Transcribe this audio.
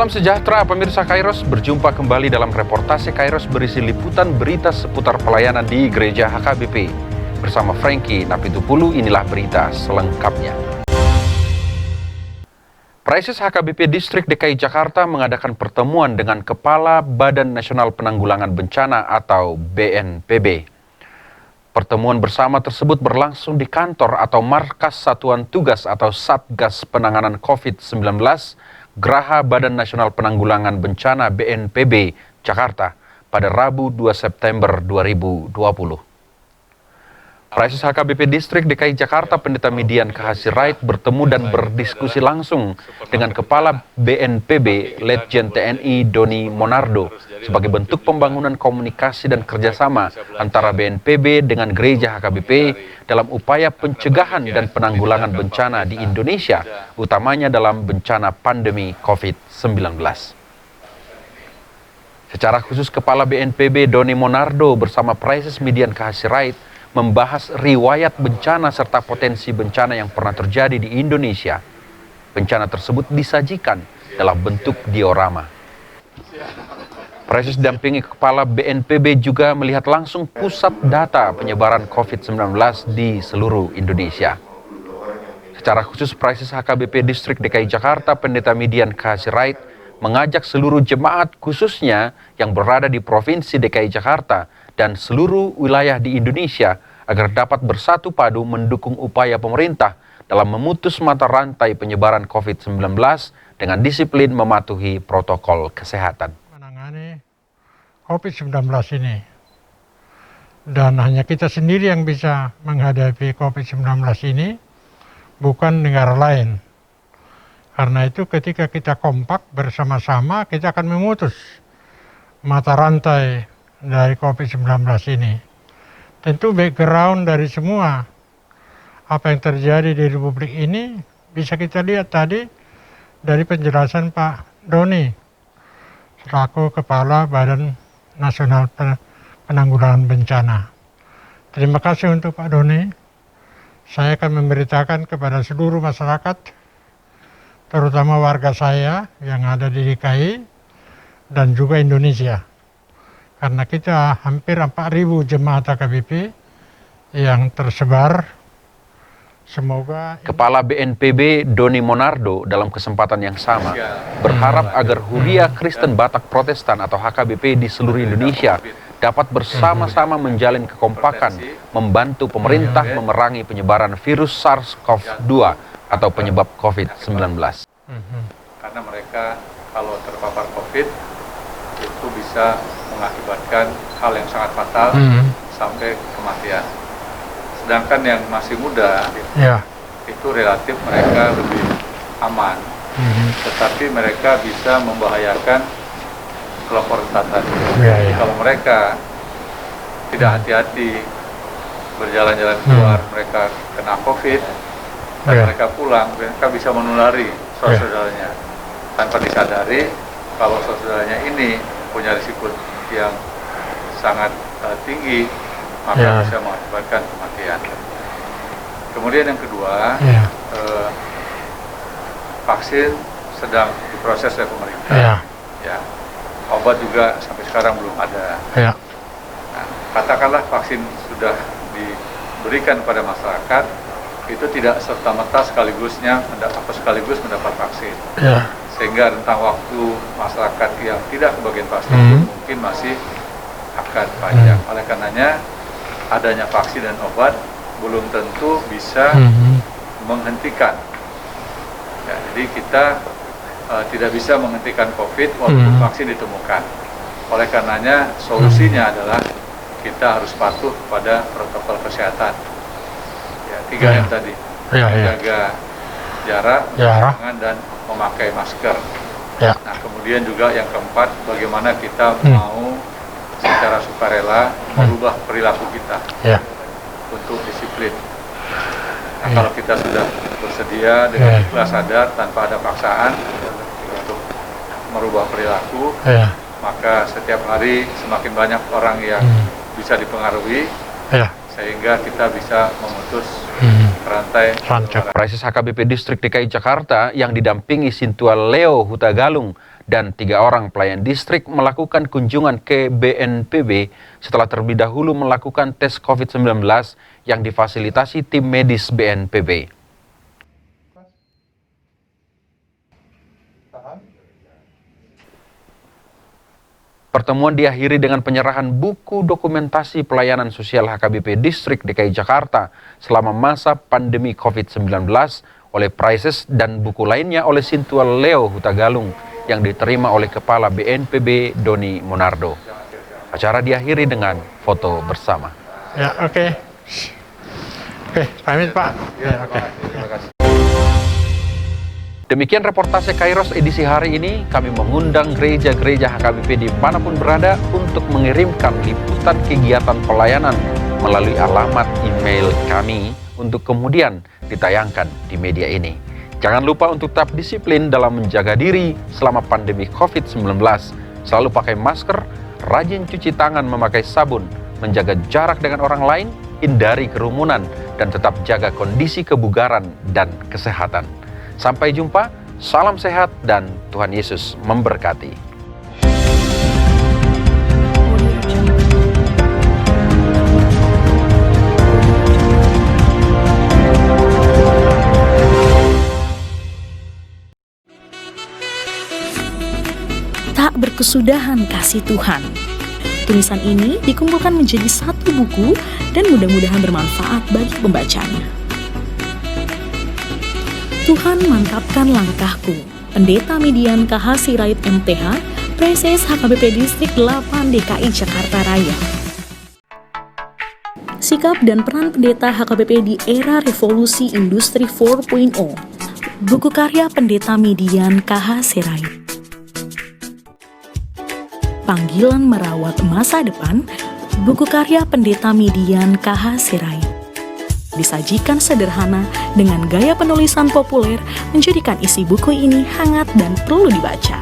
Salam sejahtera pemirsa Kairos, berjumpa kembali dalam reportase Kairos berisi liputan berita seputar pelayanan di Gereja HKBP. Bersama Frankie Napitupulu, inilah berita selengkapnya. Praises HKBP Distrik DKI Jakarta mengadakan pertemuan dengan Kepala Badan Nasional Penanggulangan Bencana atau BNPB. Pertemuan bersama tersebut berlangsung di kantor atau markas Satuan Tugas atau Satgas Penanganan COVID-19 Geraha Badan Nasional Penanggulangan Bencana BNPB Jakarta pada Rabu 2 September 2020. Praises HKBP Distrik DKI Jakarta Pendeta Midian Kahasirait bertemu dan berdiskusi langsung dengan Kepala BNPB Letjen TNI Doni Monardo sebagai bentuk pembangunan komunikasi dan kerjasama antara BNPB dengan Gereja HKBP dalam upaya pencegahan dan penanggulangan bencana di Indonesia, utamanya dalam bencana pandemi COVID-19. Secara khusus, Kepala BNPB Doni Monardo bersama Praises Midian Kahasirait membahas riwayat bencana serta potensi bencana yang pernah terjadi di Indonesia. Bencana tersebut disajikan dalam bentuk diorama. Praises didampingi Kepala BNPB juga melihat langsung pusat data penyebaran COVID-19 di seluruh Indonesia. Secara khusus, Praises HKBP Distrik DKI Jakarta Pendeta Midian Kahasirait mengajak seluruh jemaat khususnya yang berada di Provinsi DKI Jakarta dan seluruh wilayah di Indonesia agar dapat bersatu padu mendukung upaya pemerintah dalam memutus mata rantai penyebaran COVID-19 dengan disiplin mematuhi protokol kesehatan. Menangani COVID-19 ini, dan hanya kita sendiri yang bisa menghadapi COVID-19 ini, bukan negara lain. Karena itu ketika kita kompak bersama-sama, kita akan memutus mata rantai dari COVID-19 ini. Tentu background dari semua apa yang terjadi di Republik ini bisa kita lihat tadi dari penjelasan Pak Doni selaku Kepala Badan Nasional Penanggulangan Bencana. Terima kasih untuk Pak Doni. Saya akan memberitakan kepada seluruh masyarakat, terutama warga saya yang ada di DKI dan juga Indonesia. Karena kita hampir 4.000 jemaat HKBP yang tersebar. Semoga Kepala BNPB Doni Monardo dalam kesempatan yang sama berharap agar Huria Kristen Batak Protestan atau HKBP di seluruh Indonesia dapat bersama-sama menjalin kekompakan membantu pemerintah memerangi penyebaran virus SARS-CoV-2 atau penyebab COVID-19. Karena mereka kalau terpapar COVID itu bisa mengakibatkan hal yang sangat fatal sampai kematian. Sedangkan yang masih muda itu relatif mereka lebih aman, tetapi mereka bisa membahayakan kelompok rentan tadi. Kalau mereka tidak hati-hati berjalan-jalan keluar, mereka kena COVID dan mereka pulang, mereka bisa menulari saudara-saudaranya tanpa disadari kalau saudaranya ini punya risiko yang sangat tinggi, maka bisa mengakibatkan kematian. Kemudian yang kedua, vaksin sedang diproses oleh pemerintah. Ya, obat juga sampai sekarang belum ada. Nah, katakanlah vaksin sudah diberikan kepada masyarakat, itu tidak serta-merta sekaligus mendapat vaksin. Sehingga rentang waktu masyarakat yang tidak kebagian vaksin mungkin masih akan panjang. Oleh karenanya, adanya vaksin dan obat belum tentu bisa menghentikan. Ya, jadi kita tidak bisa menghentikan COVID walaupun vaksin ditemukan. Oleh karenanya, solusinya adalah kita harus patuh pada protokol kesehatan. Ya, 3M tadi, menjaga jarak, tangan, dan memakai masker. Nah, kemudian juga yang keempat, bagaimana kita mau secara sukarela merubah perilaku kita untuk disiplin. Nah, kalau kita sudah bersedia dengan ikhlas sadar tanpa ada paksaan untuk merubah perilaku, maka setiap hari semakin banyak orang yang bisa dipengaruhi, sehingga kita bisa memutus rantai. Praises HKBP Distrik DKI Jakarta yang didampingi Sintua Leo Hutagalung dan 3 orang pelayan distrik melakukan kunjungan ke BNPB setelah terlebih dahulu melakukan tes COVID-19 yang difasilitasi tim medis BNPB. Pertemuan diakhiri dengan penyerahan buku dokumentasi pelayanan sosial HKBP Distrik DKI Jakarta selama masa pandemi COVID-19 oleh Prices dan buku lainnya oleh Sintual Leo Hutagalung yang diterima oleh Kepala BNPB Doni Monardo. Acara diakhiri dengan foto bersama. Ya, oke. Oke, pamit Pak. Ya, oke. Terima kasih. Demikian reportase Kairos edisi hari ini. Kami mengundang gereja-gereja HKBP dimanapun berada untuk mengirimkan liputan kegiatan pelayanan melalui alamat email kami untuk kemudian ditayangkan di media ini. Jangan lupa untuk tetap disiplin dalam menjaga diri selama pandemi COVID-19. Selalu pakai masker, rajin cuci tangan memakai sabun, menjaga jarak dengan orang lain, hindari kerumunan, dan tetap jaga kondisi kebugaran dan kesehatan. Sampai jumpa, salam sehat dan Tuhan Yesus memberkati. Tak berkesudahan kasih Tuhan. Tulisan ini dikumpulkan menjadi satu buku dan mudah-mudahan bermanfaat bagi pembacanya. Tuhan mantapkan langkahku. Pendeta Median KH Sirait MTH, Prices HKBP Distrik 8 DKI Jakarta Raya. Sikap dan peran pendeta HKBP di era revolusi industri 4.0. Buku karya Pendeta Median KH Sirait. Panggilan merawat masa depan. Buku karya Pendeta Median KH Sirait. Disajikan sederhana dengan gaya penulisan populer, menjadikan isi buku ini hangat dan perlu dibaca.